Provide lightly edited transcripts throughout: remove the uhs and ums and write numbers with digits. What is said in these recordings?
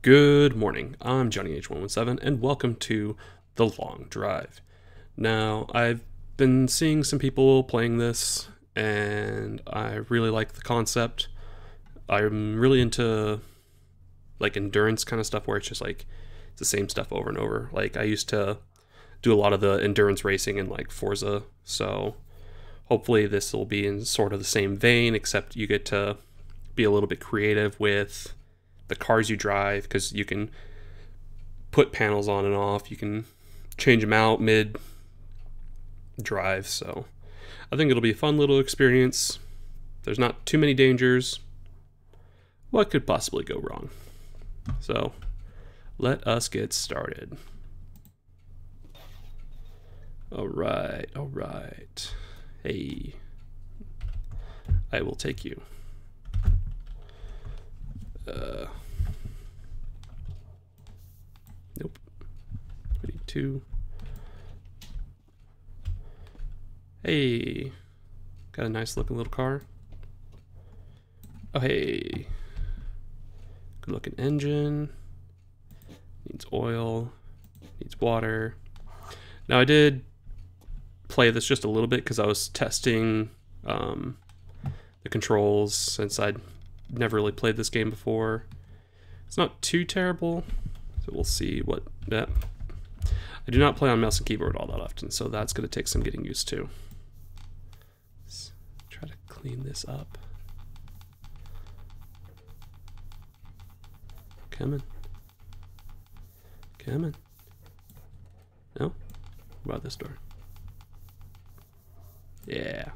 Good morning, I'm Johnny H117 and welcome to The Long Drive. Now, I've been seeing some people playing this and I really like the concept. I'm really into like endurance kind of stuff where it's just like it's the same stuff over and over. Like I used to do a lot of the endurance racing in like Forza, so hopefully this will be in sort of the same vein, except you get to be a little bit creative with the cars you drive, because you can put panels on and off, you can change them out mid drive. So I think it'll be a fun little experience. There's not too many dangers. What could possibly go wrong? So let us get started. All right. Hey, I will take you. Nope. We need two. Hey, got a nice looking little car. Oh, hey. Good looking engine. Needs oil. Needs water. Now I did play this just a little bit because I was testing the controls since I'd never really played this game before. It's not too terrible, so we'll see what that. I do not play on mouse and keyboard all that often, so that's going to take some getting used to. Let's try to clean this up. Come on. Come on. No? What about this door? Yeah.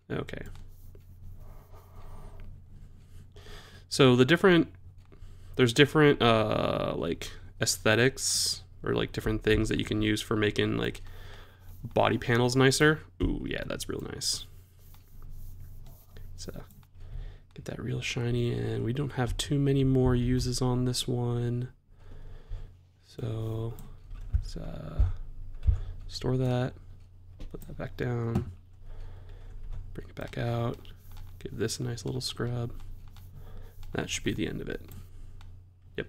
Okay. So there's different like aesthetics or like different things that you can use for making like body panels nicer. Ooh, yeah, that's real nice. So get that real shiny, and we don't have too many more uses on this one. So let's store that, put that back down, bring it back out, give this a nice little scrub. That should be the end of it. Yep.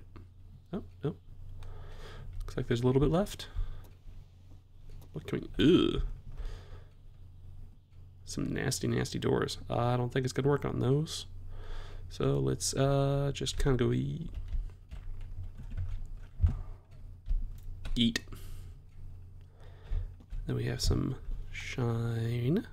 Oh, no. Looks like there's a little bit left. What can we... Ugh. Some nasty, nasty doors. I don't think it's going to work on those. So let's just kind of go eat. Eat. Then we have some shine.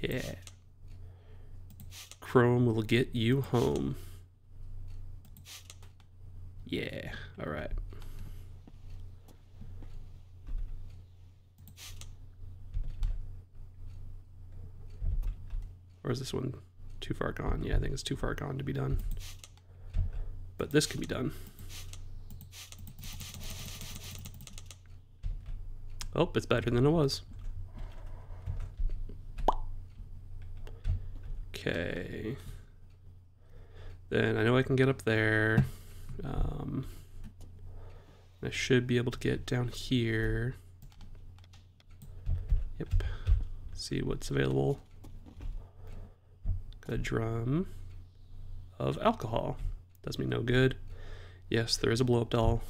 Yeah. Chrome will get you home. Yeah. All right. Or is this one too far gone? Yeah, I think it's too far gone to be done. But this can be done. Oh, it's better than it was. Okay. Then I know I can get up there. I should be able to get down here. Yep. See what's available. Got a drum of alcohol. Does me no good. Yes, there is a blow-up doll.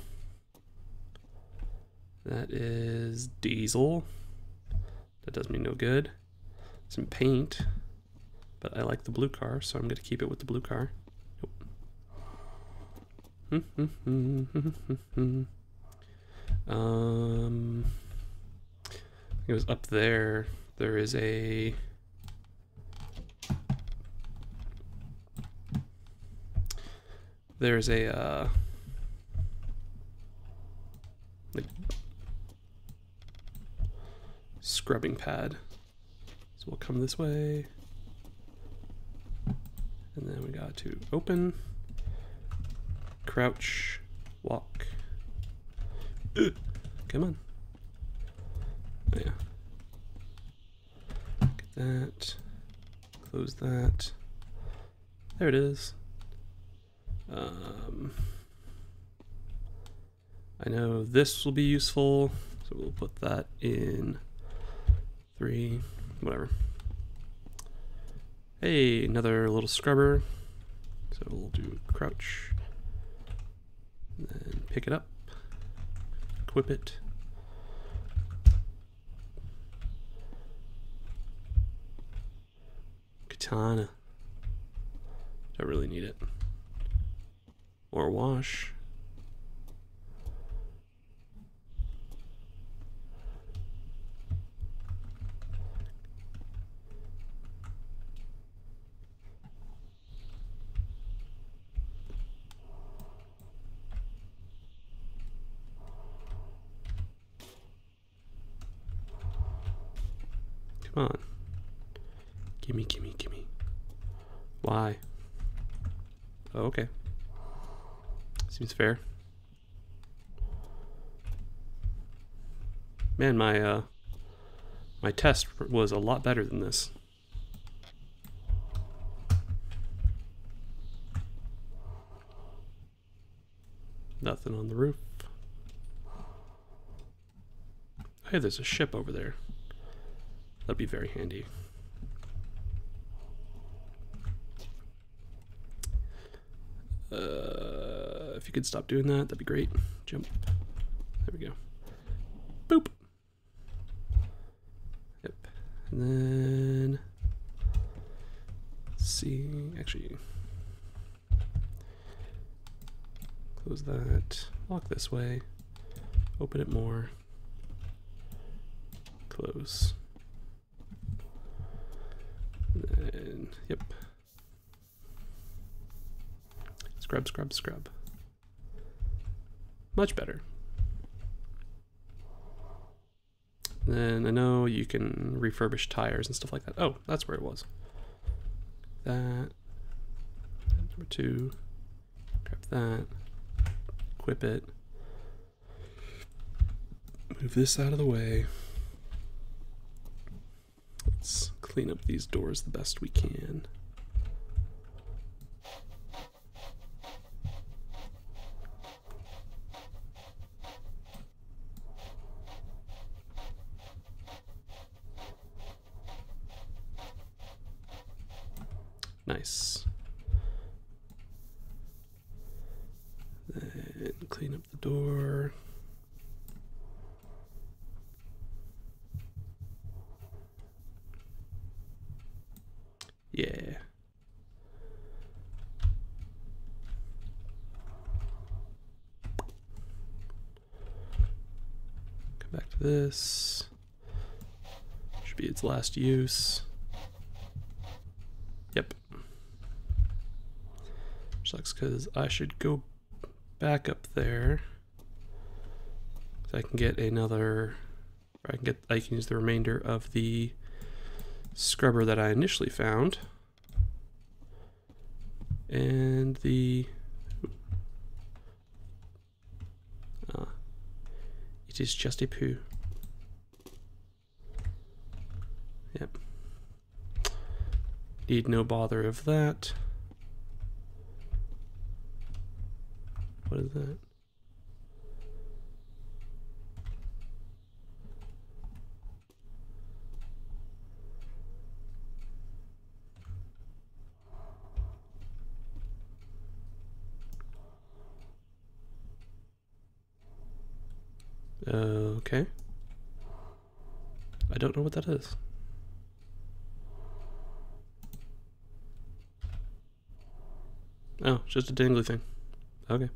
That is diesel. That does me no good. Some paint. But I like the blue car, so I'm going to keep it with the blue car. Nope. It was up there. There is a... There's a like scrubbing pad. So we'll come this way. And then we got to open, crouch, walk. Ugh. Come on. Oh, yeah. Get that. Close that. There it is. I know this will be useful, So we'll put that in 3, whatever. Hey, another little scrubber. So we'll do crouch, and then pick it up, equip it. Katana. I really need it. Or wash. Come on. Gimme, gimme, gimme. Why? Oh, okay. Seems fair. Man, my test was a lot better than this. Nothing on the roof. Hey, there's a ship over there. That'd be very handy. If you could stop doing that, that'd be great. Jump. There we go. Boop. Yep. And then let's see. Actually, close that. Walk this way. Open it more. Close. And yep. Scrub, scrub, scrub. Much better. Then I know you can refurbish tires and stuff like that. Oh, that's where it was. That. Number 2. Grab that. Equip it. Move this out of the way. Let's clean up these doors the best we can. Nice. Then clean up the door. Yeah. Come back to this. Should be its last use. Yep. Sucks because I should go back up there. So I can get another, or I can use the remainder of the scrubber that I initially found. And the it is just a poo. Yep. Need no bother of that. What is that? Okay. I don't know what that is. Oh, it's just a dangly thing. Okay.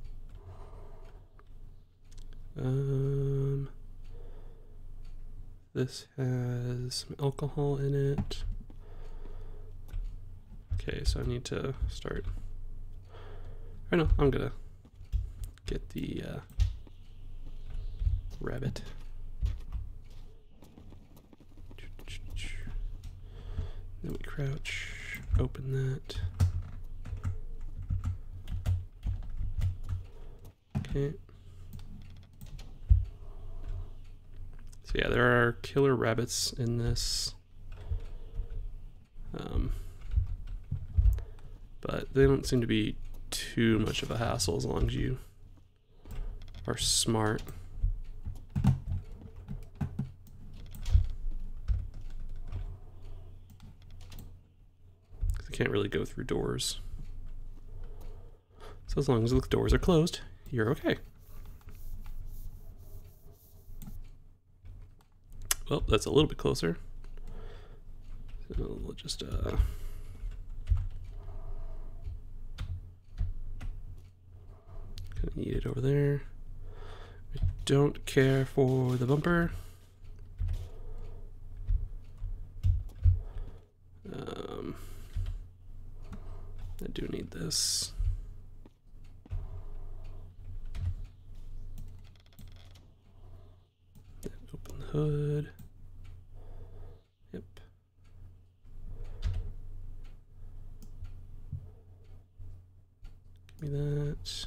This has some alcohol in it. Okay, so I need to start. I know, I'm gonna get the rabbit. Then we crouch, open that. Okay. So yeah, there are killer rabbits in this. But they don't seem to be too much of a hassle as long as you are smart. can't really go through doors. So as long as the doors are closed, you're okay. Well, that's a little bit closer. So we'll just kind of need it over there. I don't care for the bumper. I do need this. Open the hood. Yep. Give me that.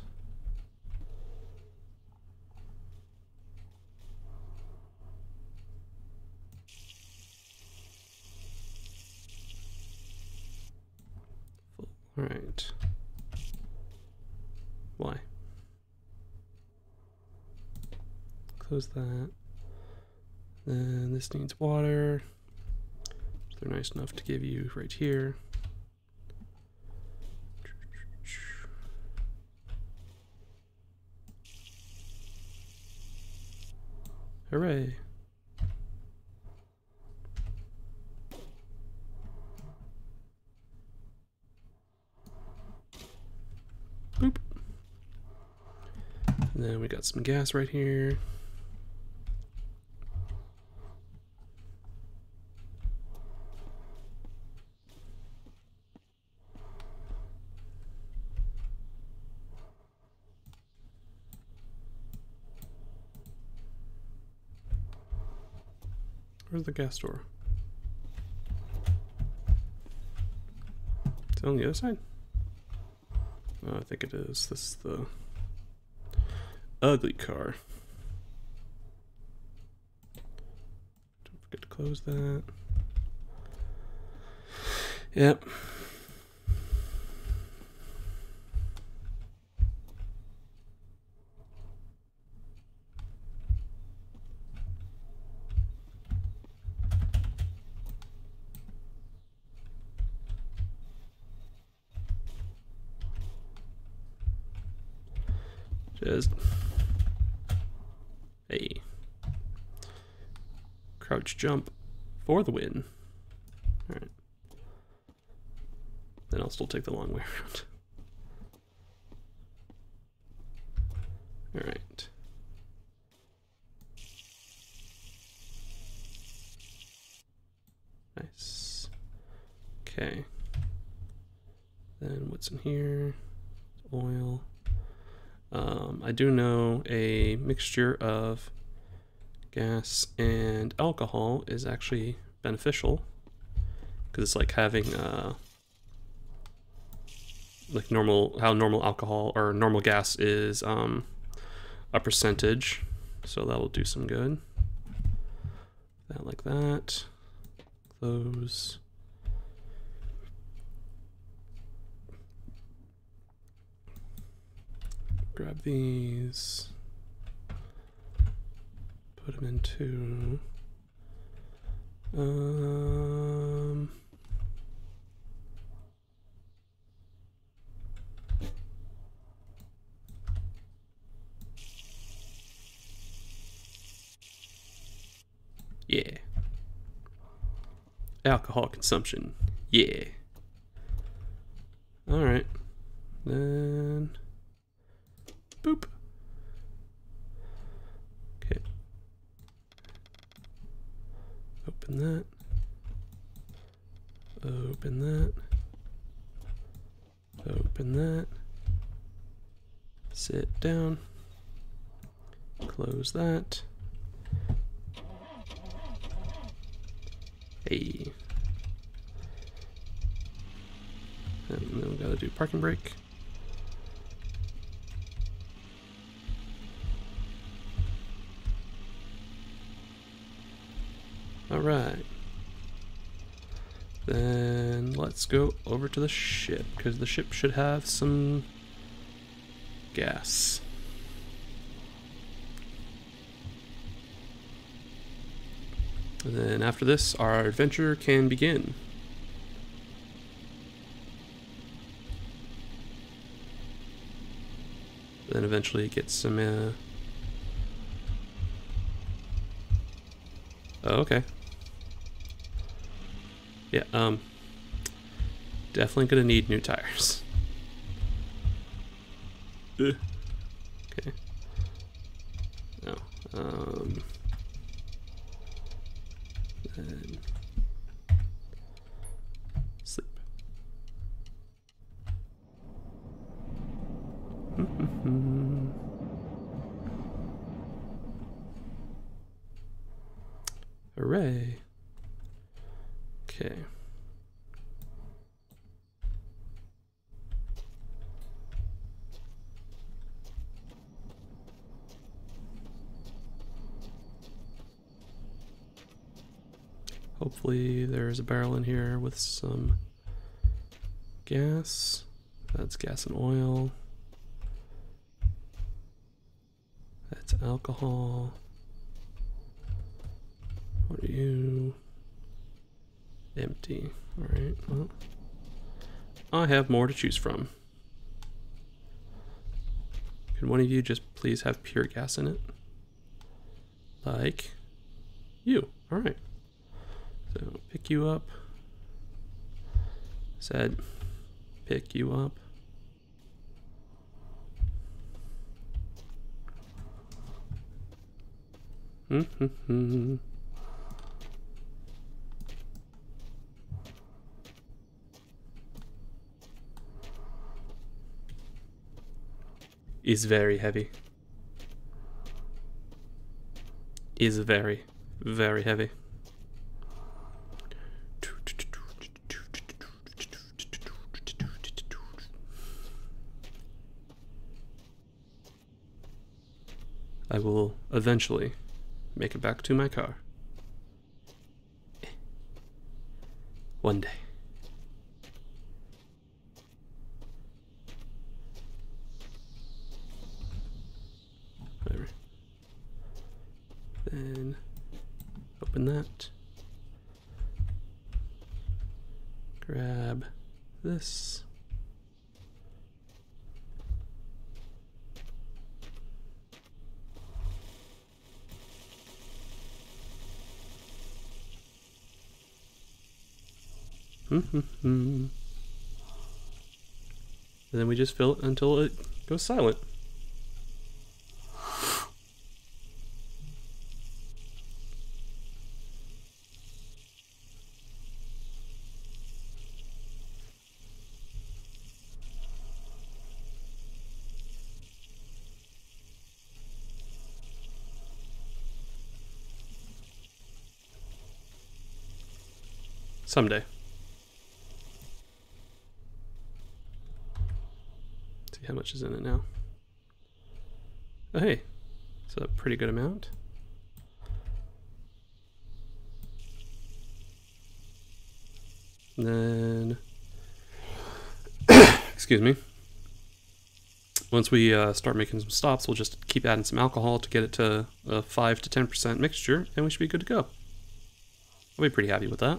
All right. Why? Close that. Then this needs water. They're nice enough to give you right here. Hooray. Boop. And then we got some gas right here. Where's the gas door? Is it on the other side? Oh, I think it is. This is the ugly car. Don't forget to close that. Yep. Just, hey, crouch jump for the win. All right, then I'll still take the long way around. All right. Nice. Okay. Then what's in here? Oil. I do know a mixture of gas and alcohol is actually beneficial because it's like having like how normal alcohol or normal gas is a percentage, so that'll do some good. That like that. Close. Grab these, put them into, yeah, alcohol consumption, yeah, all right, then. Boop. Okay. Open that. Open that. Open that. Sit down. Close that. Hey. And then we gotta do parking brake. All right, then let's go over to the ship because the ship should have some gas. And then after this, our adventure can begin. eventually get some, oh, okay. Yeah, definitely gonna need new tires. Okay. No. And sleep. Hooray. Okay. Hopefully there's a barrel in here with some gas. That's gas and oil. That's alcohol. What are you? Empty. Alright, well, I have more to choose from. Can one of you just please have pure gas in it? Like you. Alright. So pick you up. Said pick you up. Is very heavy. Is very, very heavy. I will eventually make it back to my car. One day. Whatever. Then open that. Grab this. And then we just fill it until it goes silent. Someday. See how much is in it now. Oh, hey, it's a pretty good amount. And then, excuse me. Once we start making some stops, we'll just keep adding some alcohol to get it to a 5 to 10% mixture, and we should be good to go. I'll be pretty happy with that.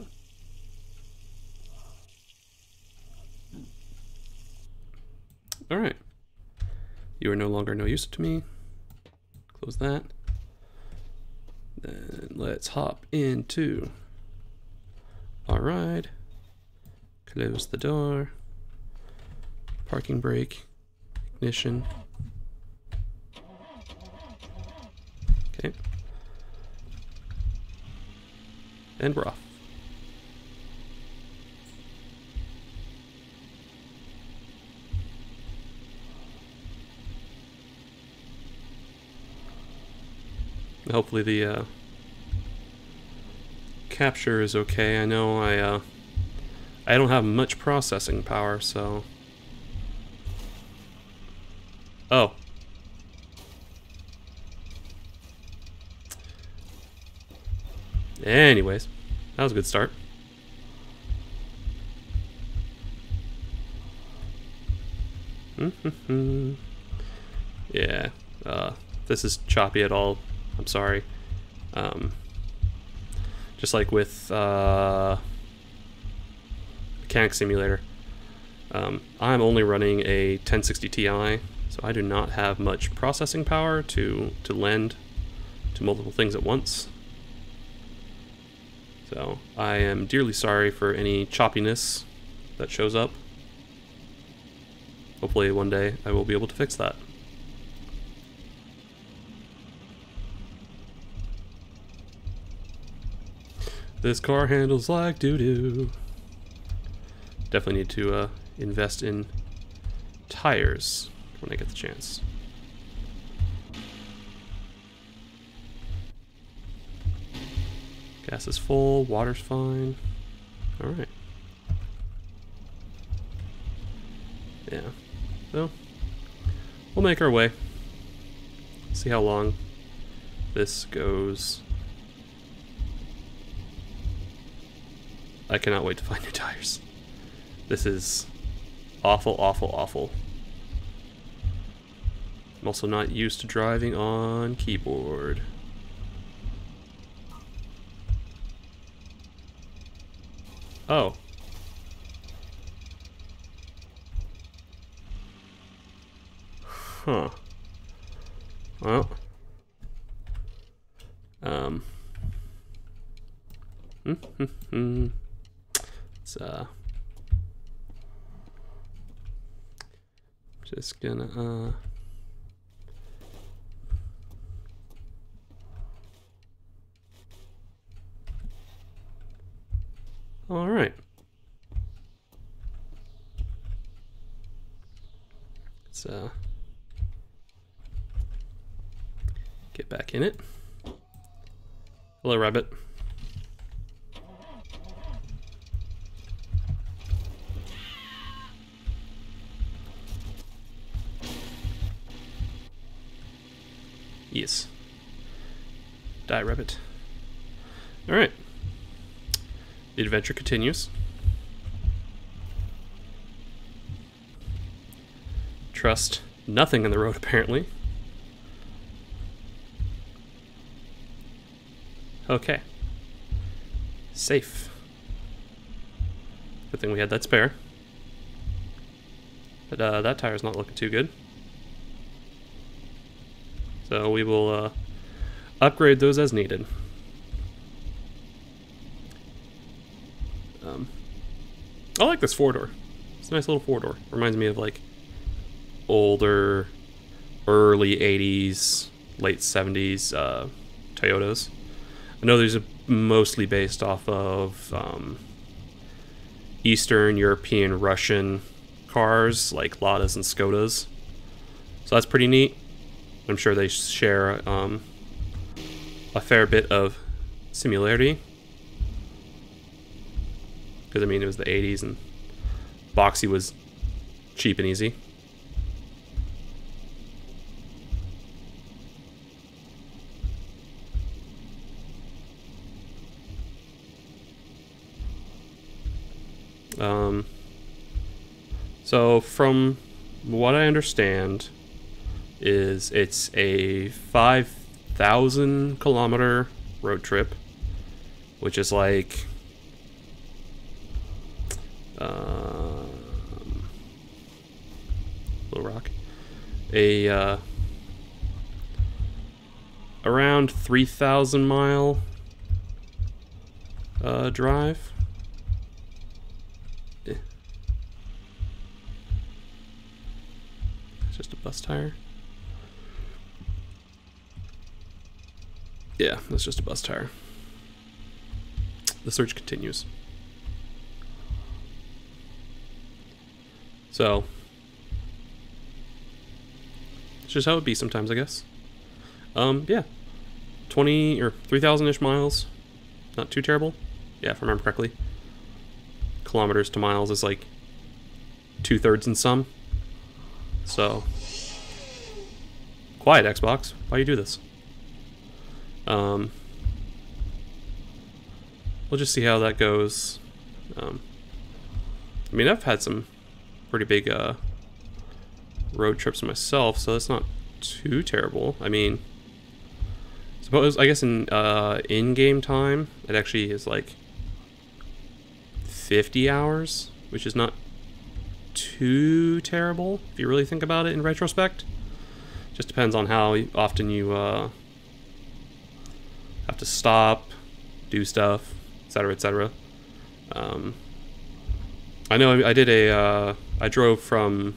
Alright. You are no longer no use to me. Close that. Then let's hop into our ride. Close the door. Parking brake. Ignition. Okay. And we're off. Hopefully the capture is okay. I know I don't have much processing power, so. Oh. Anyways, that was a good start. Yeah, this is choppy at all. I'm sorry. Just like with Mechanic Simulator, I'm only running a 1060 Ti So I do not have much processing power to lend to multiple things at once. So I am dearly sorry for any choppiness that shows up. Hopefully one day I will be able to fix that. This car handles like doo-doo. Definitely need to invest in tires when I get the chance. Gas is full, water's fine. Alright. Yeah. So, we'll make our way. See how long this goes. I cannot wait to find new tires. This is awful, awful, awful. I'm also not used to driving on keyboard. Oh. Huh. Well. It's just gonna all right. Let's get back in it. Hello, rabbit. Yes. Die, rabbit. Alright. The adventure continues. Trust nothing in the road, apparently. Okay. Safe. Good thing we had that spare. But that tire's not looking too good. So we will upgrade those as needed. I like this four-door. It's a nice little four-door. Reminds me of like older, early 80s, late 70s Toyotas. I know these are mostly based off of Eastern European, Russian cars like Ladas and Skodas. So that's pretty neat. I'm sure they share a fair bit of similarity. Because, I mean, it was the 80s and boxy was cheap and easy. So from what I understand is it's a 5,000 kilometer road trip, which is like Little Rock, around 3,000 mile drive. Just a bus tire. Yeah, that's just a bus tire. The search continues. So, it's just how it be sometimes, I guess. Yeah. 20 or 3,000-ish miles. Not too terrible. Yeah, if I remember correctly. Kilometers to miles is like 2/3 in some. So, quiet, Xbox. Why do you do this? We'll just see how that goes. I mean, I've had some pretty big road trips myself, so that's not too terrible. I mean, I guess in in-game time, it actually is like 50 hours, which is not too terrible if you really think about it in retrospect. Just depends on how often you have to stop, do stuff, etc., etc. I know I drove from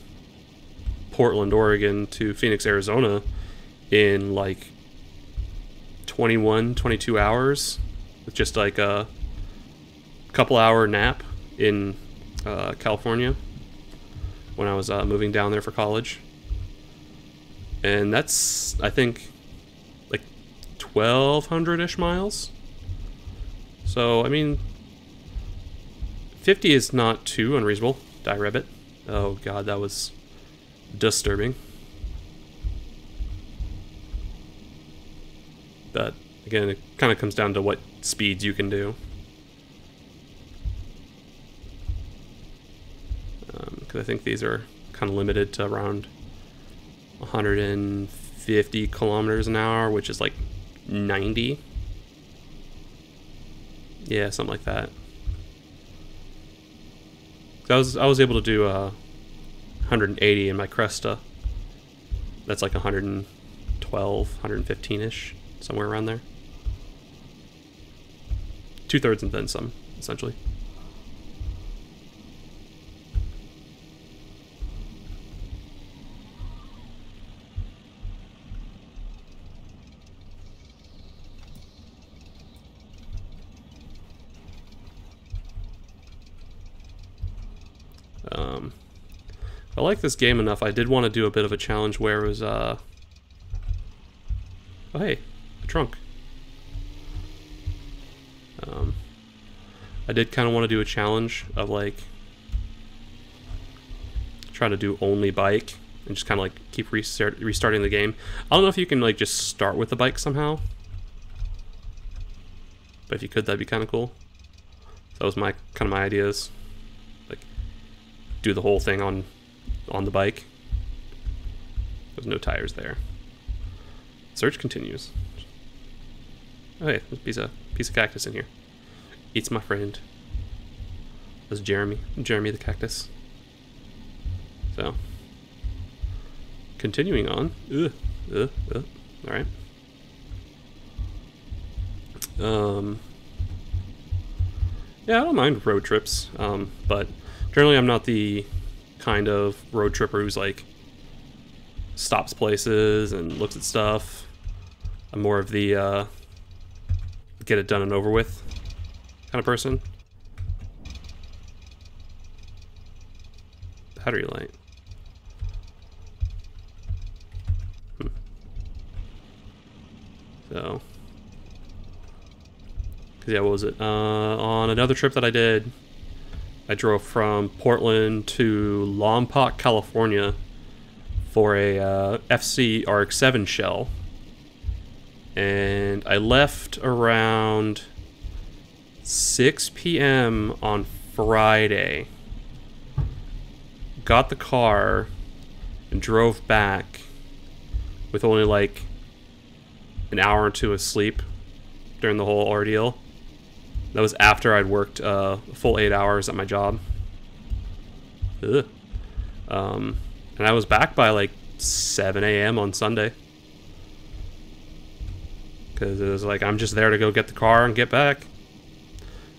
Portland, Oregon to Phoenix, Arizona in like 22 hours with just like a couple hour nap in California when I was moving down there for college. And that's, I think, like 1,200-ish miles. So, I mean, 50 is not too unreasonable. Die Rabbit. Oh god, that was disturbing. But, again, it kind of comes down to what speeds you can do. Because I think these are kind of limited to around 150 kilometers an hour, which is like 90. Yeah, something like that. I was able to do 180 in my Cresta. That's like 112, 115-ish, somewhere around there. 2/3 and then some, essentially. I like this game enough. I did want to do a bit of a challenge where it was, oh hey, a trunk. I did kind of want to do a challenge of like, try to do only bike and just kind of like keep restarting the game. I don't know if you can like just start with the bike somehow. But if you could, that'd be kind of cool. That was my ideas. Like, do the whole thing on the bike. There's no tires there. Search continues. Oh hey, there's a piece of cactus in here. It's my friend. That's Jeremy. Jeremy the cactus. So, continuing on. Alright. Yeah, I don't mind road trips, but generally I'm not the kind of road tripper who's like stops places and looks at stuff. I'm more of the get it done and over with kind of person. Battery light. So, cause yeah, what was it? On another trip that I did, I drove from Portland to Lompoc, California for a FC RX-7 shell. And I left around 6 p.m. on Friday. Got the car and drove back with only like an hour or two of sleep during the whole ordeal. That was after I'd worked a full 8 hours at my job. Ugh. And I was back by like 7 a.m. on Sunday. Because it was like, I'm just there to go get the car and get back.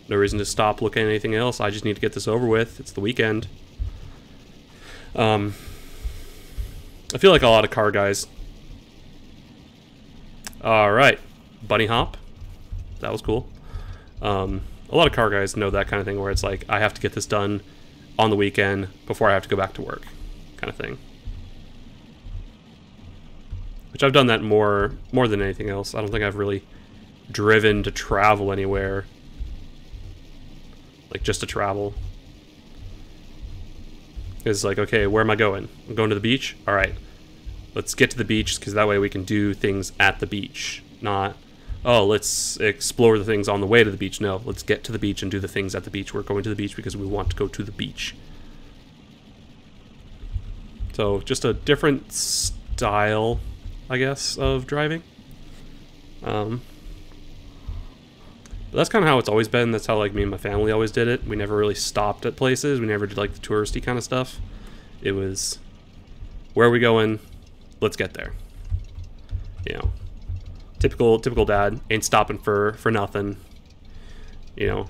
No reason to stop looking at anything else. I just need to get this over with. It's the weekend. I feel like a lot of car guys. Alright. Bunny hop. That was cool. A lot of car guys know that kind of thing where it's like, I have to get this done on the weekend before I have to go back to work, kind of thing. Which I've done that more than anything else. I don't think I've really driven to travel anywhere. Like, just to travel. It's like, okay, where am I going? I'm going to the beach? Alright. Let's get to the beach, because that way we can do things at the beach. Not, oh, let's explore the things on the way to the beach. No, let's get to the beach and do the things at the beach. We're going to the beach because we want to go to the beach. So, just a different style, I guess, of driving. But that's kind of how it's always been. That's how like me and my family always did it. We never really stopped at places. We never did like the touristy kind of stuff. It was, where are we going? Let's get there. You know, typical dad, ain't stopping for nothing. You know,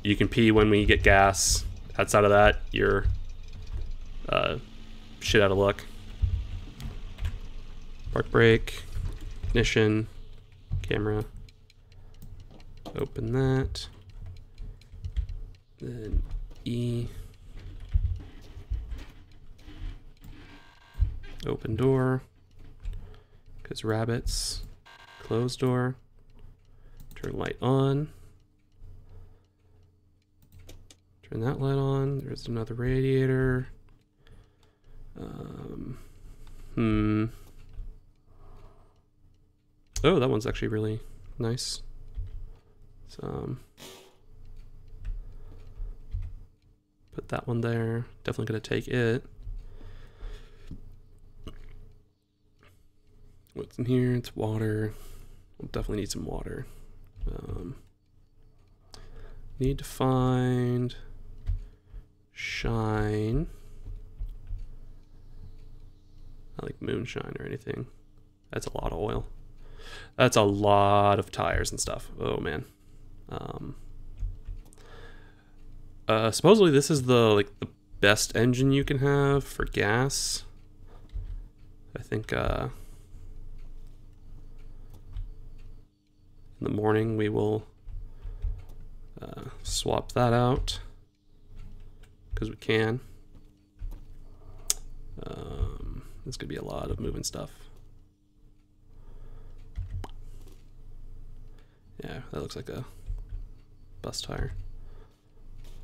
you can pee when we get gas. Outside of that, you're shit out of luck. Park brake, ignition, camera. Open that. Then E. Open door. Because rabbits. Close door. Turn light on. Turn that light on. There's another radiator. Oh, that one's actually really nice. So, put that one there. Definitely gonna take it. What's in here? It's water. We'll definitely need some water. Need to find shine. Not like moonshine or anything. That's a lot of oil. That's a lot of tires and stuff. Oh man. Supposedly this is the best engine you can have for gas. I think in the morning we will swap that out because we can. This could be a lot of moving stuff. Yeah, that looks like a bus tire.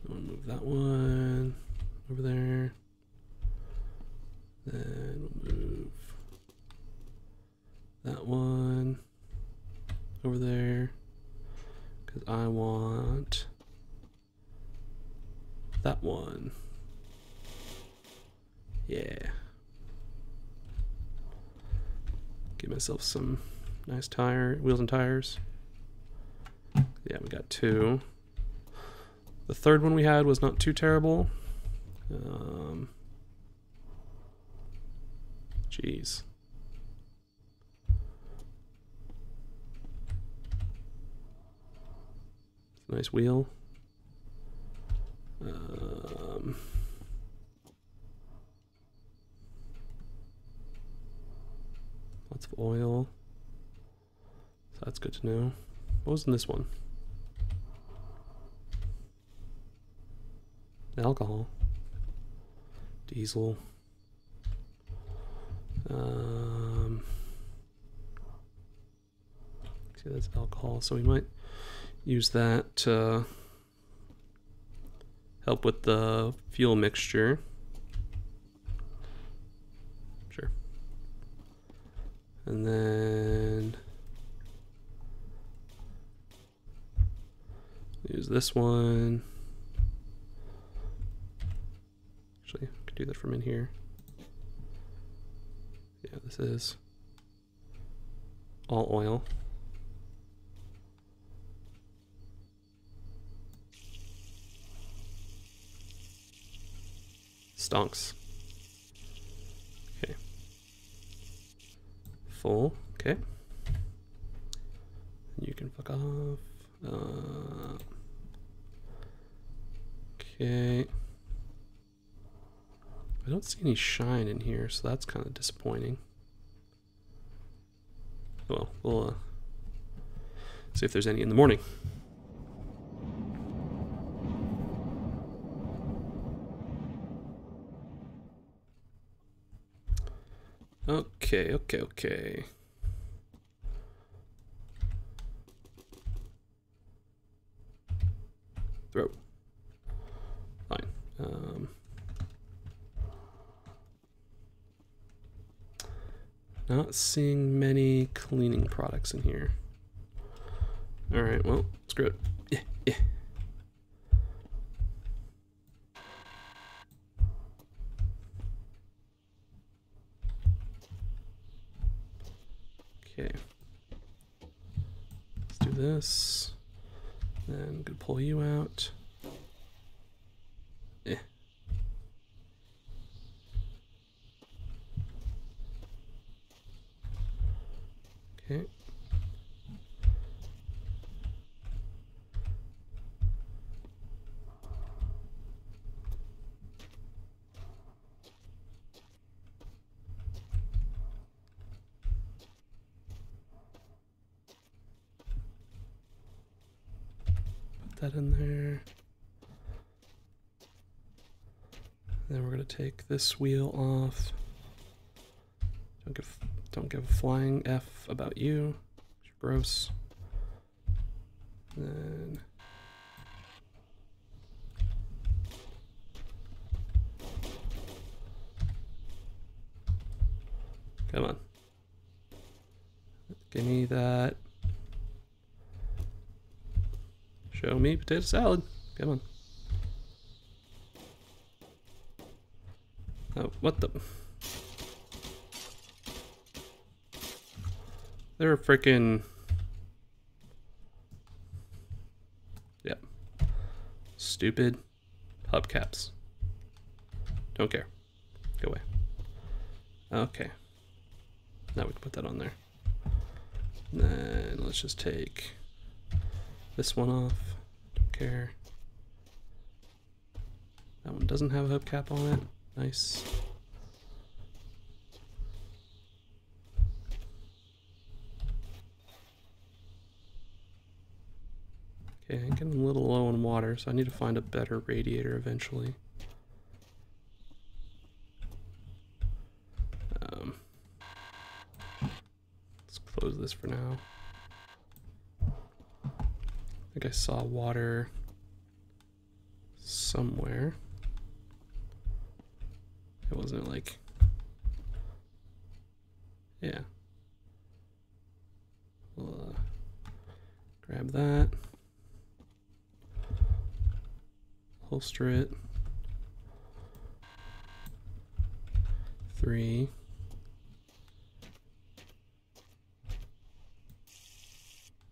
We'll move that one over there. Then we'll move that one over there. Because I want that one. Yeah. Give myself some nice wheels and tires. Yeah, we got two. The third one we had was not too terrible. Jeez. Nice wheel. Lots of oil. So that's good to know. What was in this one? Alcohol. Diesel. See, that's alcohol, so we might use that to help with the fuel mixture. Sure. And then use this one. Actually, I could do that from in here. Yeah, this is all oil. Stonks. Okay. Full. Okay. You can fuck off. Okay. I don't see any shine in here, so that's kind of disappointing. Well, we'll see if there's any in the morning. Okay. Throw. Fine. Not seeing many cleaning products in here. Alright, well, screw it. Yeah. Okay. Let's do this. Then I'm gonna pull you out. Eh. Okay. Put that in there. Then we're gonna take this wheel off. Don't give a flying F about you. You're gross. Then come on. Give me that. Show me potato salad. Come on. Oh, what the? They're freaking. Yep. Stupid hubcaps. Don't care. Go away. Okay. Now we can put that on there. Then let's just take this one off. Don't care. That one doesn't have a hubcap on it. Nice. Okay, I'm getting a little low on water, so I need to find a better radiator eventually. Let's close this for now. I think I saw water somewhere. It wasn't like, yeah. We'll grab that, holster it, 3,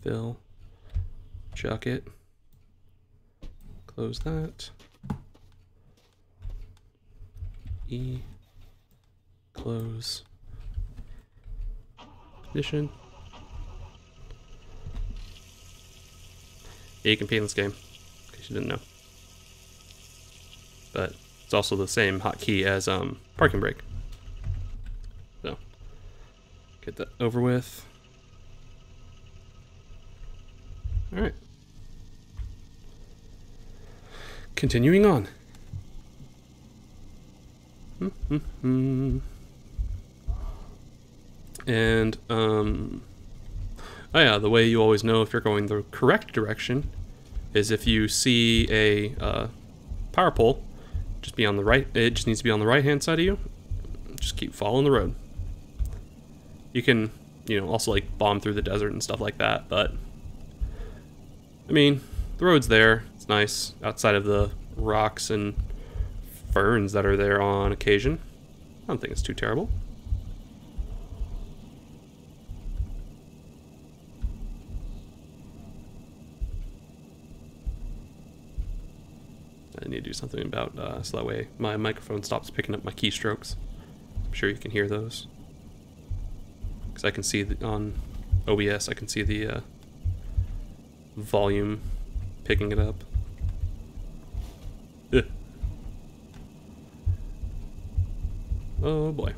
fill, chuck it, close that. E, close, condition. Yeah, you can pee in this game, in case you didn't know. But it's also the same hotkey as parking brake. So, get that over with. Alright. Continuing on. And oh yeah, the way you always know if you're going the correct direction is if you see a power pole, just be on the right. It just needs to be on the right hand side of you. Just keep following the road. You can, you know, also like bomb through the desert and stuff like that, but I mean, the road's there. It's nice outside of the rocks and ferns that are there on occasion. I don't think it's too terrible. I need to do something about so that way my microphone stops picking up my keystrokes. I'm sure you can hear those because I can see on OBS I can see the volume picking it up. Ugh. Oh boy.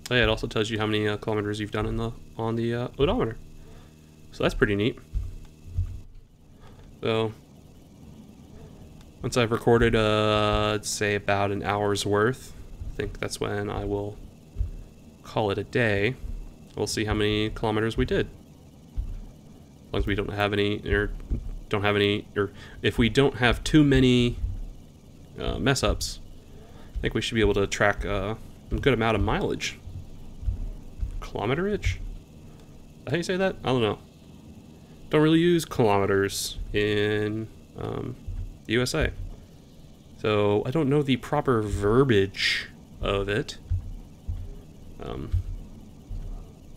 Oh yeah, it also tells you how many kilometers you've done on the odometer. So that's pretty neat. So once I've recorded I'd say about an hour's worth, I think that's when I will call it a day. We'll see how many kilometers we did. As long as we don't have any, or if we don't have too many mess ups, I think we should be able to track a good amount of mileage. Kilometerage? Is that how you say that? I don't know. Don't really use kilometers in the USA. So I don't know the proper verbiage of it.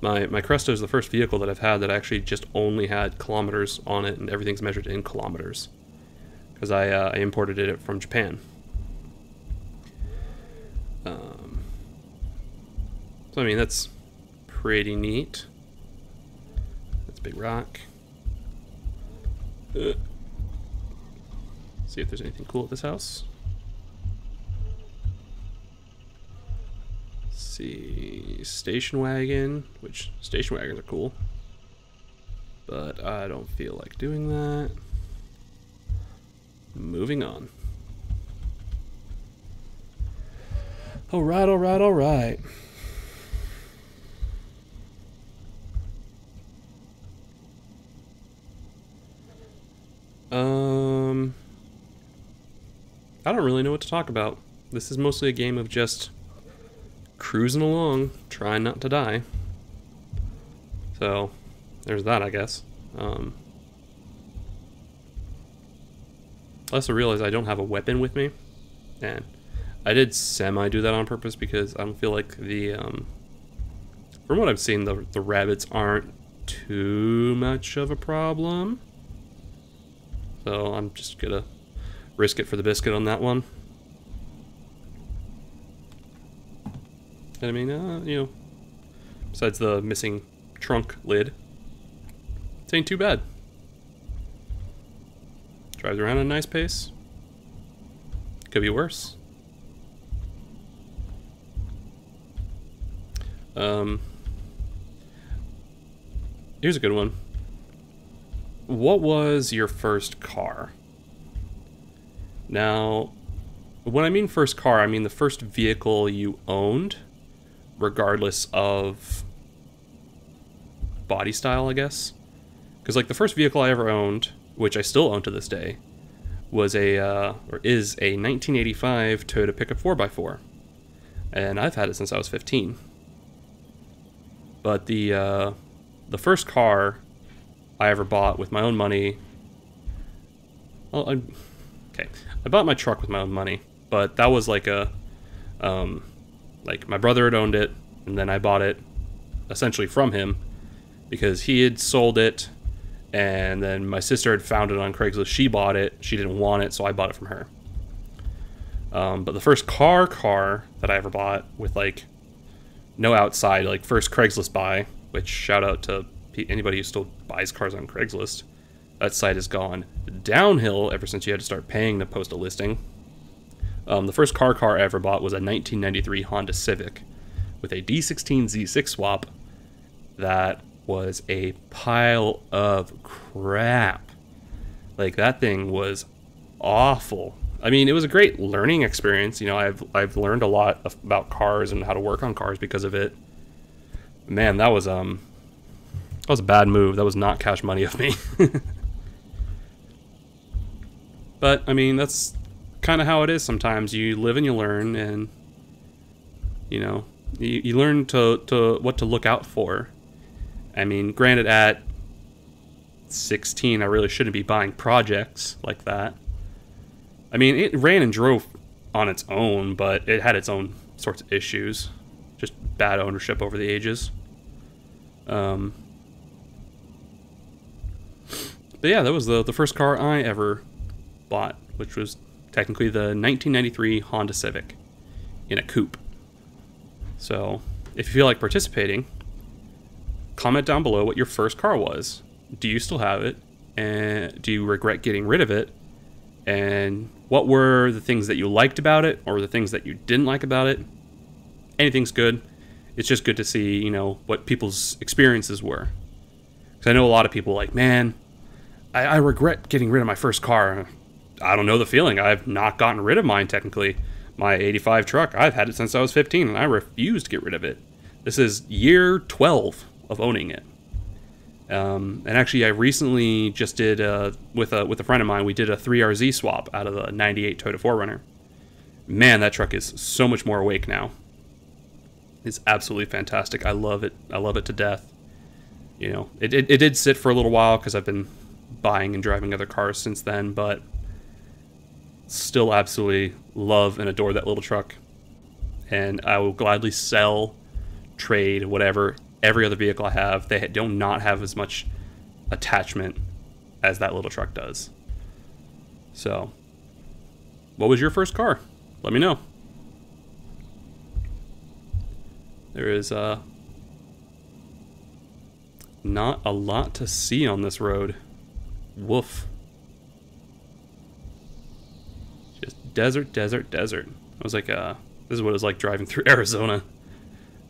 My Cresto is the first vehicle that I've had that actually just only had kilometers on it, and everything's measured in kilometers. Because I imported it from Japan. So I mean, that's pretty neat. That's a big rock. See if there's anything cool at this house. Let's see, station wagon, which station wagons are cool, but I don't feel like doing that. Moving on. Alright, alright, alright. I don't really know what to talk about. This is mostly a game of just cruising along, trying not to die. So, there's that, I guess. I also realize I don't have a weapon with me, and I did semi-do that on purpose because I don't feel like the, from what I've seen, the rabbits aren't too much of a problem. So I'm just gonna risk it for the biscuit on that one. And I mean, you know, besides the missing trunk lid, it ain't too bad. Drives around at a nice pace. Could be worse. Here's a good one. What was your first car? Now, when I mean first car, I mean the first vehicle you owned, regardless of body style, I guess. Because like the first vehicle I ever owned, which I still own to this day, was is a 1985 Toyota pickup 4x4, and I've had it since I was 15. But the first car I ever bought with my own money. Well, I bought my truck with my own money, but that was like like my brother had owned it, and then I bought it essentially from him because he had sold it, and then my sister had found it on Craigslist. She bought it. She didn't want it, so I bought it from her. But the first car that I ever bought with like no outside, like first Craigslist buy, which shout out to anybody who still buys cars on Craigslist. That site has gone downhill ever since you had to start paying to post a listing. The first car I ever bought was a 1993 Honda Civic with a D16 Z6 swap that was a pile of crap. Like, that thing was awful. I mean, it was a great learning experience. You know, I've learned a lot about cars and how to work on cars because of it. Man, that was a bad move. That was not cash money of me. But, I mean, that's kind of how it is sometimes. You live and you learn, and, you know, you learn to what to look out for. I mean, granted, at 16, I really shouldn't be buying projects like that. I mean, it ran and drove on its own, but it had its own sorts of issues. Just bad ownership over the ages. But yeah, that was the first car I ever bought, which was technically the 1993 Honda Civic in a coupe. So, if you feel like participating, comment down below what your first car was. Do you still have it? And do you regret getting rid of it? And what were the things that you liked about it, or the things that you didn't like about it? Anything's good. It's just good to see, you know, what people's experiences were. Because I know a lot of people are like, man, I regret getting rid of my first car. I don't know the feeling. I've not gotten rid of mine, technically. My 85 truck, I've had it since I was 15, and I refuse to get rid of it. This is year 12 of owning it. And actually, I recently just did, with a friend of mine, we did a 3RZ swap out of the 98 Toyota 4Runner. Man, that truck is so much more awake now. It's absolutely fantastic. I love it. I love it to death. You know, it did sit for a little while because I've been buying and driving other cars since then, but still absolutely love and adore that little truck. And I will gladly sell, trade, whatever, every other vehicle I have, they do not have as much attachment as that little truck does. So, what was your first car? Let me know. There is not a lot to see on this road. Woof. Just desert, desert, desert. I was like, this is what it's like driving through Arizona.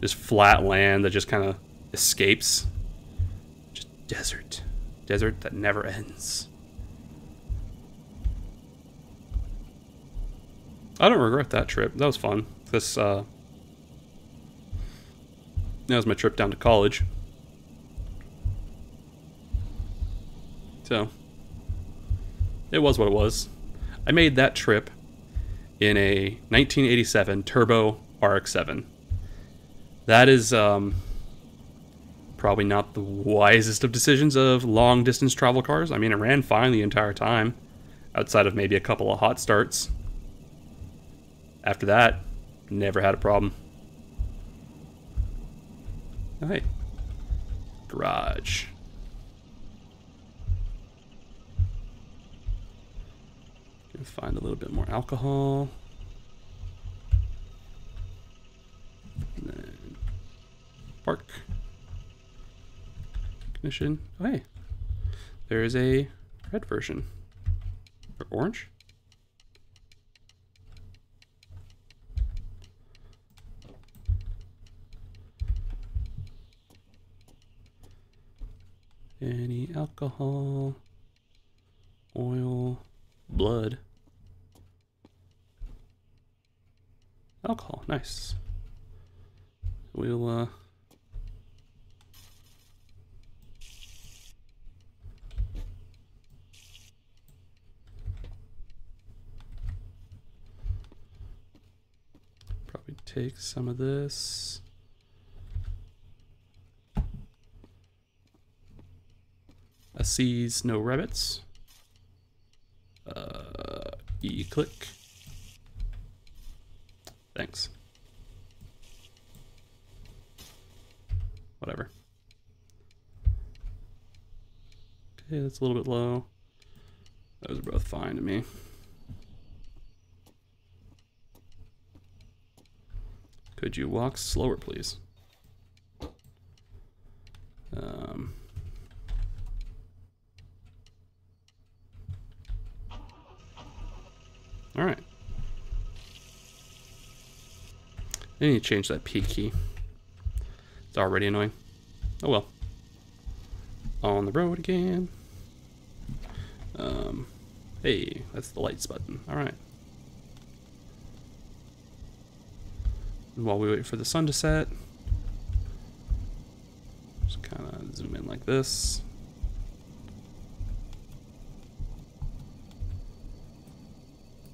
Just flat land that just kind of escapes. Just desert. Desert that never ends. I don't regret that trip. That was fun. That was my trip down to college. So, it was what it was. I made that trip in a 1987 Turbo RX-7. That is probably not the wisest of decisions of long-distance travel cars. I mean, it ran fine the entire time, outside of maybe a couple of hot starts. After that, never had a problem. Oh, hey. Garage. Gonna find a little bit more alcohol. And then park. Ignition. Oh, hey. There is a red version. Or orange? Any alcohol, oil, blood. Alcohol, nice. We'll probably take some of this. A C's, no rabbits. E-click. Thanks. Whatever. Okay, that's a little bit low. Those are both fine to me. Could you walk slower, please? All right. I need to change that P key. It's already annoying. Oh well. On the road again. Hey, that's the lights button. All right. And while we wait for the sun to set, just kind of zoom in like this.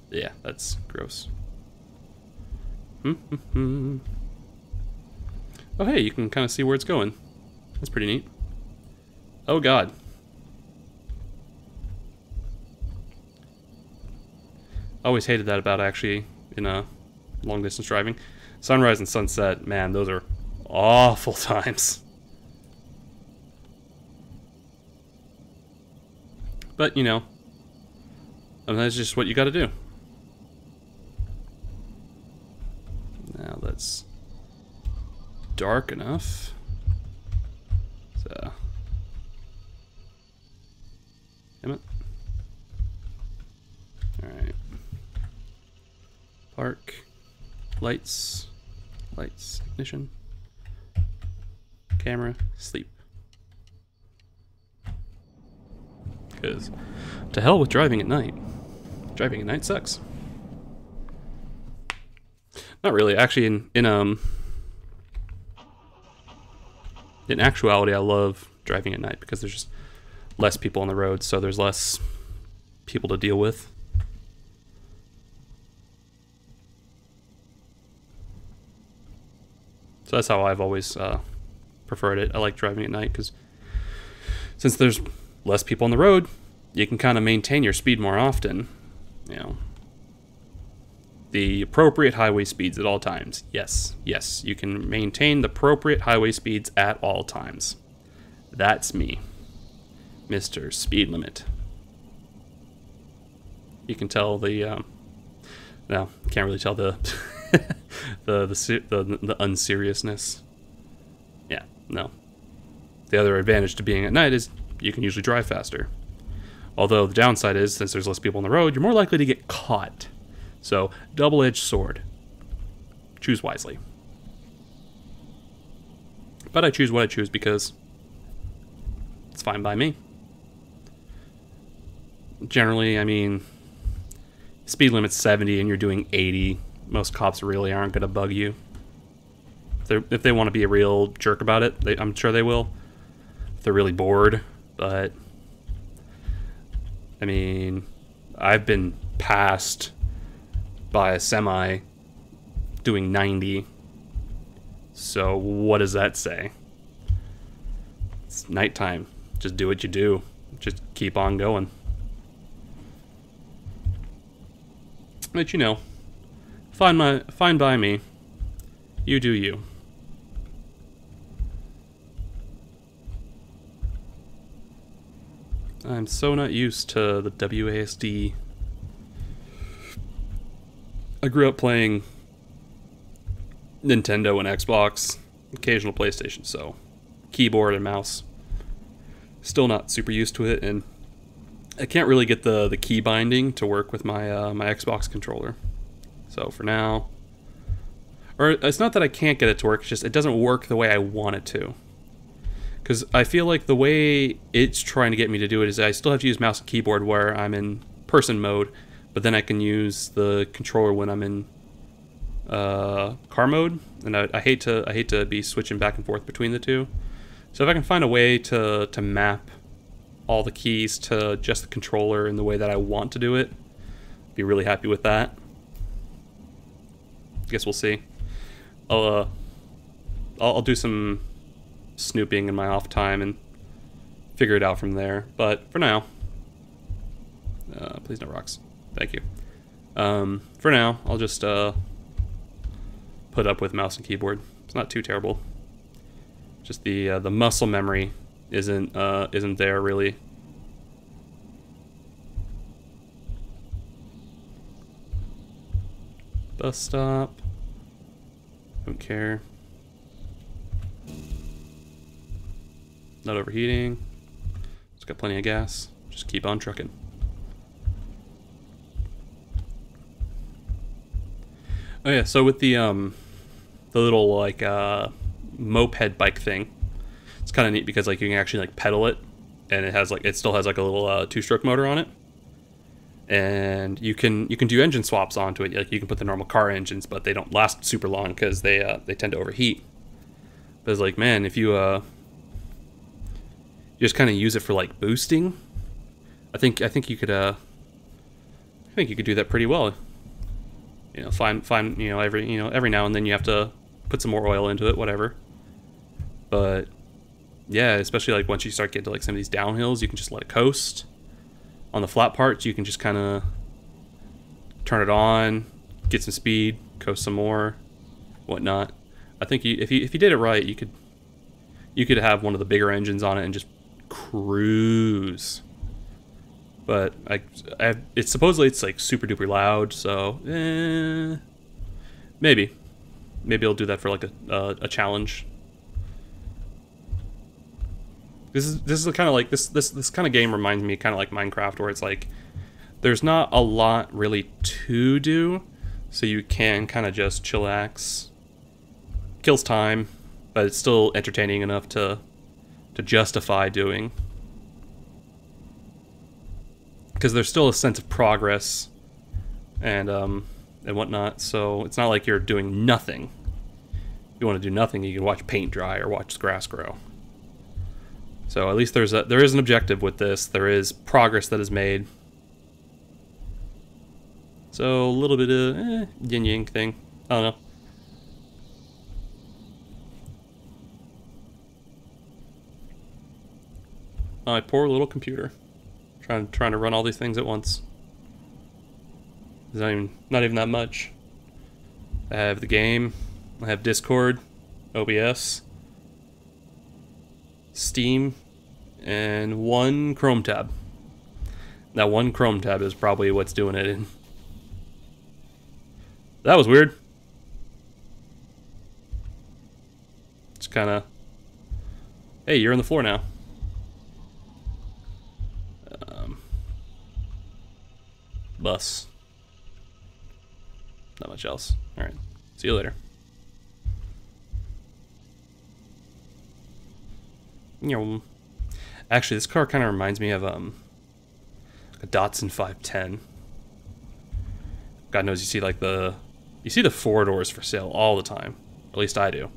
Yeah, that's gross. Oh, hey, you can kind of see where it's going. That's pretty neat. Oh, God. I always hated that about actually in long distance driving. Sunrise and sunset, man, those are awful times. But, you know, that's just what you got to do. Now that's dark enough. So, damn it. All right. Park, lights, ignition, camera, sleep. Because to hell with driving at night. Driving at night sucks. Not really. Actually, in actuality, I love driving at night because there's just less people on the road, so there's less people to deal with. So that's how I've always preferred it. I like driving at night because since there's less people on the road, you can kind of maintain your speed more often, you know. The appropriate highway speeds at all times. Yes, yes, you can maintain the appropriate highway speeds at all times. That's me, Mr. Speed Limit. You can tell the, no, can't really tell the, the unseriousness. Yeah, no. The other advantage to being at night is you can usually drive faster. Although the downside is, since there's less people on the road, you're more likely to get caught. So, double-edged sword. Choose wisely. But I choose what I choose because it's fine by me. Generally, I mean, speed limit's 70 and you're doing 80. Most cops really aren't going to bug you. If they want to be a real jerk about it, I'm sure they will. If they're really bored, but I mean, I've been passed by a semi doing 90. So what does that say? It's nighttime. Just do what you do. Just keep on going. But you know, fine by me. You do you. I'm so not used to the WASD. I grew up playing Nintendo and Xbox, occasional PlayStation, so keyboard and mouse. Still not super used to it, and I can't really get the key binding to work with my my Xbox controller. So for now, or it's not that I can't get it to work, it's just it doesn't work the way I want it to. Because I feel like the way it's trying to get me to do it is I still have to use mouse and keyboard where I'm in person mode, but then I can use the controller when I'm in car mode, and I hate to be switching back and forth between the two. So if I can find a way to map all the keys to just the controller in the way that I want to do it, be really happy with that. Guess we'll see. I'll do some snooping in my off time and figure it out from there. But for now, please no rocks. Thank you. For now, I'll just put up with mouse and keyboard. It's not too terrible. Just the muscle memory isn't there really. Bus stop. Don't care. Not overheating. It's got plenty of gas. Just keep on trucking. Oh yeah, so with the little like moped bike thing, it's kind of neat because like you can actually like pedal it, and it still has like a little two-stroke motor on it, and you can do engine swaps onto it. Like you can put the normal car engines, but they don't last super long because they tend to overheat. But it's like, man, if you just kind of use it for like boosting, I think you could do that pretty well. You know, find every now and then you have to put some more oil into it, whatever. But yeah, especially like once you start getting to like some of these downhills, you can just let it coast. On the flat parts, you can just kind of turn it on, get some speed, coast some more, whatnot. I think if you did it right, you could have one of the bigger engines on it and just cruise. But it's supposedly it's like super duper loud, so maybe I'll do that for like a challenge. This is the kind of like this kind of game reminds me kind of like Minecraft, where it's like there's not a lot really to do, so you can kind of just chillax. Kills time, but it's still entertaining enough to justify doing. Because there's still a sense of progress and whatnot, so it's not like you're doing nothing. If you want to do nothing, you can watch paint dry or watch grass grow. So at least there is an objective with this. There is progress that is made. So a little bit of yin-yang thing. I don't know. My poor little computer. Trying to run all these things at once. It's not even that much. I have the game, I have Discord, OBS, Steam, and one Chrome tab. That one Chrome tab is probably what's doing it. That was weird. It's kind of... Hey, you're on the floor now. Bus. Not much else. Alright. See you later. Actually, this car kind of reminds me of a Datsun 510. God knows you see like the 4-doors for sale all the time. At least I do.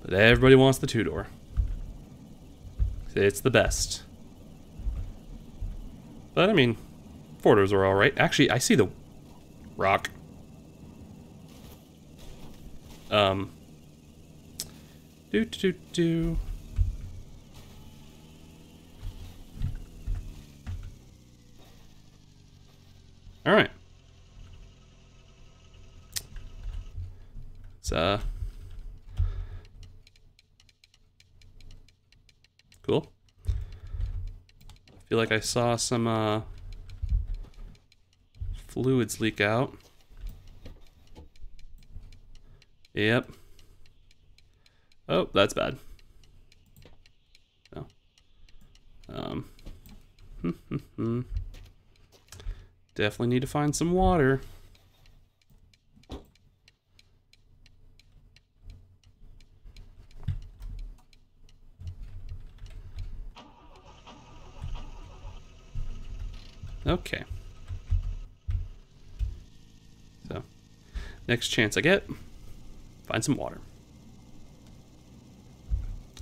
But everybody wants the 2-door. It's the best. But I mean, 4-doors are alright. Actually, I see the rock. Do. Alright. It's cool. I feel like I saw some fluids leak out. Yep. Oh, that's bad. Oh. Definitely need to find some water. Okay. So, next chance I get, find some water.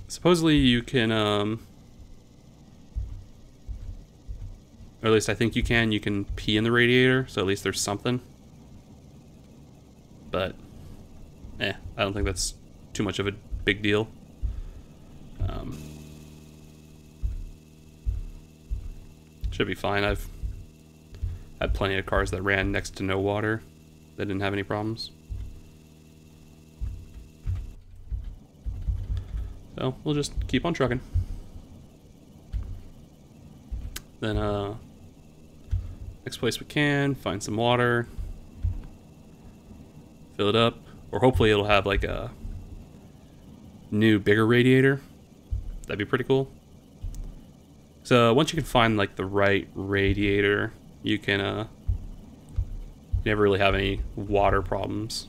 Supposedly you can, or at least I think you can pee in the radiator, so at least there's something. But, I don't think that's too much of a big deal. Should be fine. I've had plenty of cars that ran next to no water that didn't have any problems. So we'll just keep on trucking. Then next place we can, find some water, fill it up, or hopefully it'll have like a new bigger radiator. That'd be pretty cool. So once you can find like the right radiator, you can you never really have any water problems.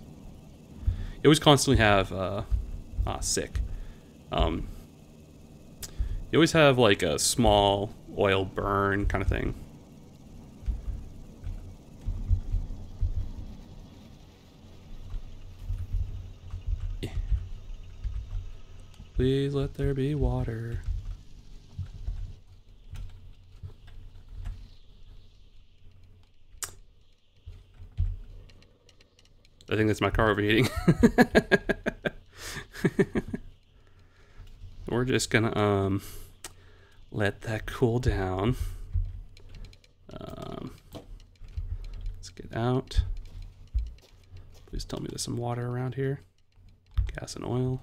You always constantly have sick. You always have like a small oil burn kind of thing. Yeah. Please let there be water. I think that's my car overheating. We're just gonna let that cool down. Let's get out. Please tell me there's some water around here. Gas and oil.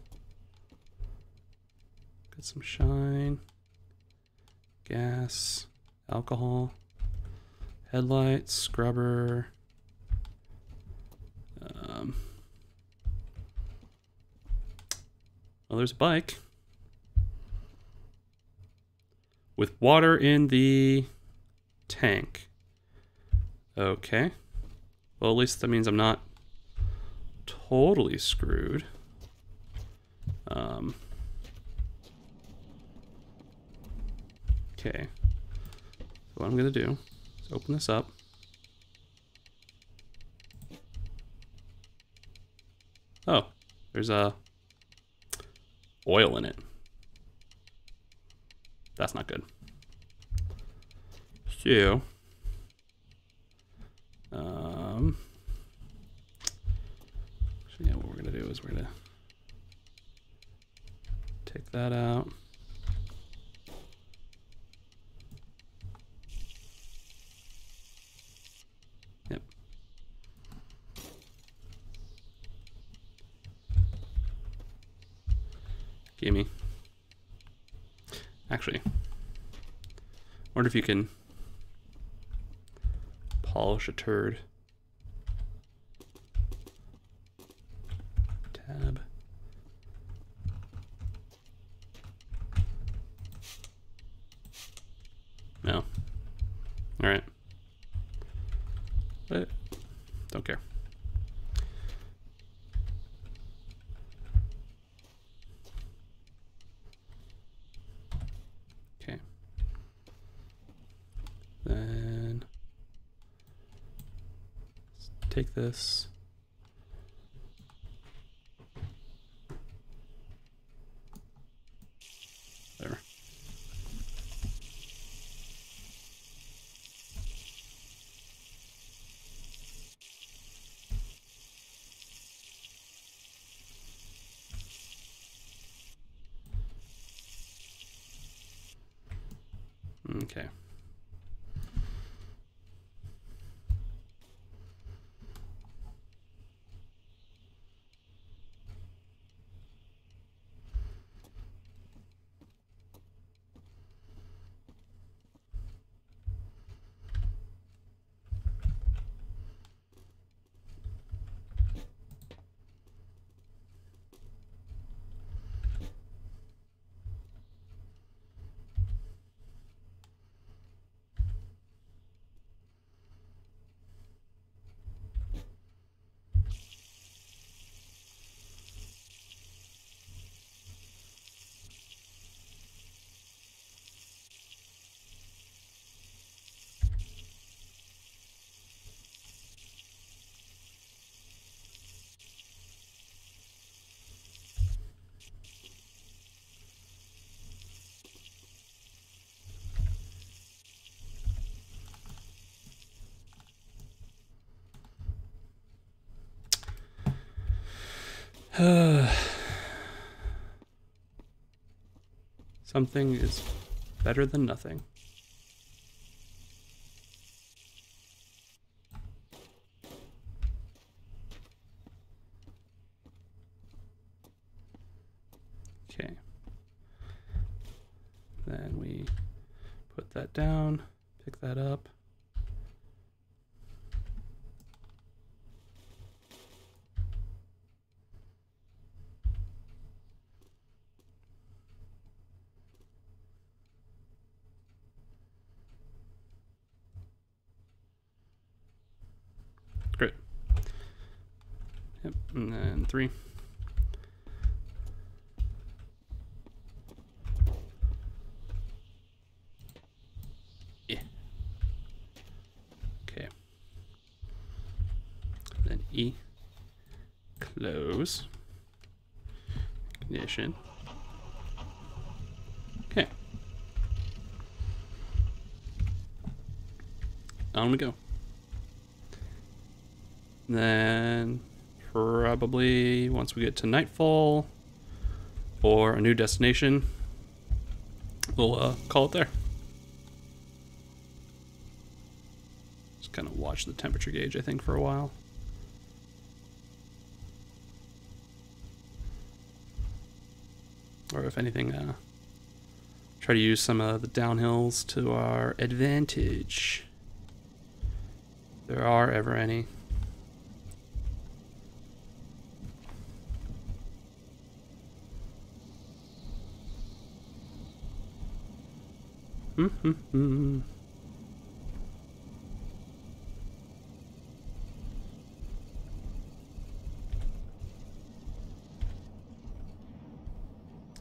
Get some shine. Gas. Alcohol. Headlights. Scrubber. Well, there's a bike with water in the tank. Okay. Well, at least that means I'm not totally screwed. Okay. So what I'm gonna do is open this up. Oh, there's oil in it. That's not good. So, yeah, what we're gonna do is we're gonna take that out. Yep. Gimme. Actually, wonder if you can polish a turd. Tab. No. Alright. But don't care. Okay. Then let's take this. There. Okay. Something is better than nothing. Okay. Then we put that down, pick that up. Great. Yep, and then 3. Yeah. Okay. Then E. Close. Ignition. Okay. On we go. Then probably once we get to nightfall or a new destination, we'll call it there. Just kind of watch the temperature gauge, I think, for a while. Or if anything, try to use some of the downhills to our advantage. If there are ever any.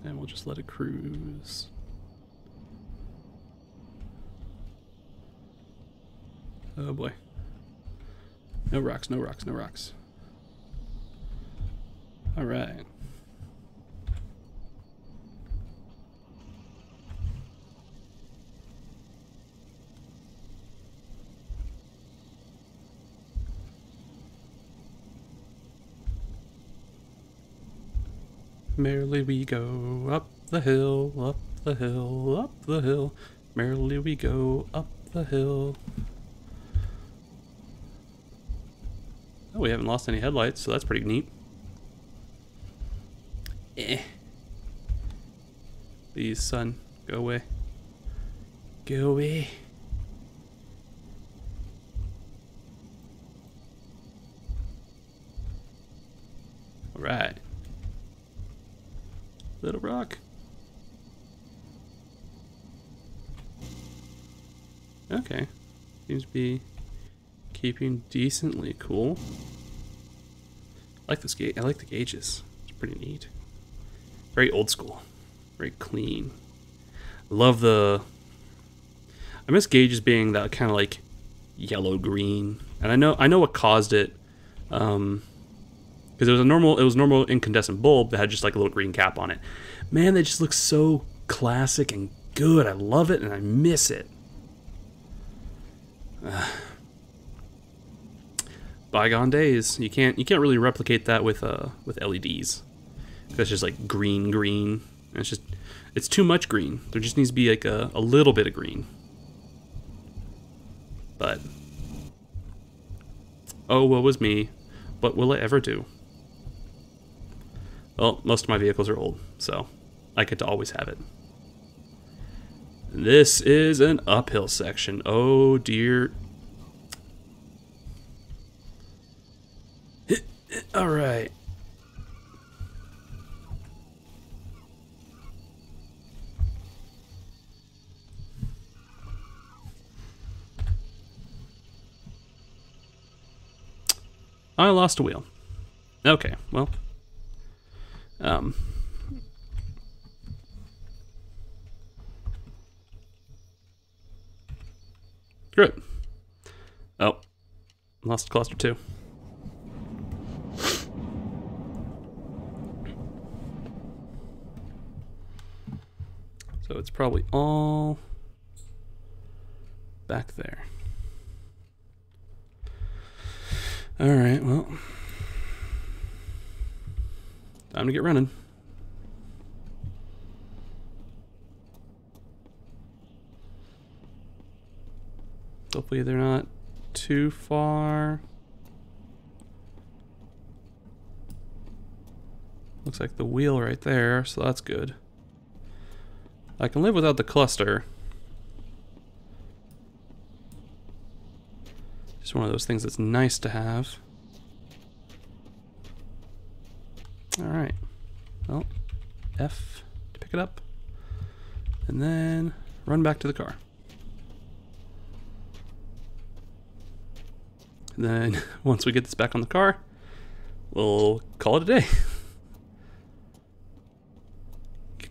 And we'll just let it cruise. Oh boy. No rocks, no rocks, no rocks. All right. Merrily we go up the hill, up the hill, up the hill. Merrily we go up the hill. Oh, we haven't lost any headlights, so that's pretty neat. Please, sun, go away. Go away. All right. Little rock. Okay. Seems to be keeping decently cool. I like this gauge. I like the gauges. It's pretty neat. Very old school. Very clean. Love the... I miss gauges being that kind of like yellow green. And I know what caused it. Because it was normal incandescent bulb that had just like a little green cap on it. Man, that just looks so classic and good. I love it and I miss it. Bygone days. You can't really replicate that with LEDs. That's just like green. And it's too much green. There just needs to be like a little bit of green. But oh, woe was me. What will I ever do? Well, most of my vehicles are old, so I get to always have it. This is an uphill section. Oh dear. All right. I lost a wheel. Okay, well. Screw it. Oh, lost cluster 2. So it's probably all back there. All right, well, time to get running. Hopefully they're not too far. Looks like the wheel right there, so that's good. I can live without the cluster. Just one of those things that's nice to have. Alright. Well, F to pick it up. And then run back to the car. And then once we get this back on the car, we'll call it a day.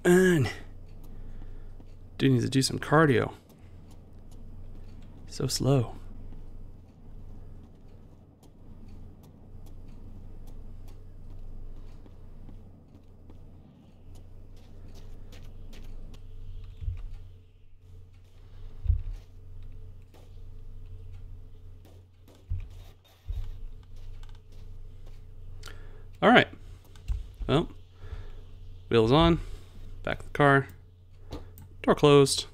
Come on. Dude needs to do some cardio. So slow. All right. Well, wheels on, back of the car, door closed.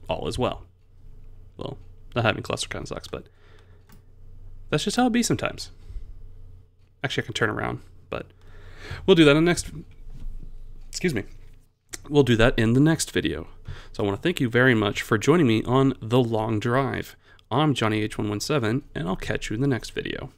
All is well. Well, not having cluster kind of sucks, but that's just how it be sometimes. Actually, I can turn around, but we'll do that in the next. Excuse me. We'll do that in the next video. So I want to thank you very much for joining me on The Long Drive. I'm Johnny H117, and I'll catch you in the next video.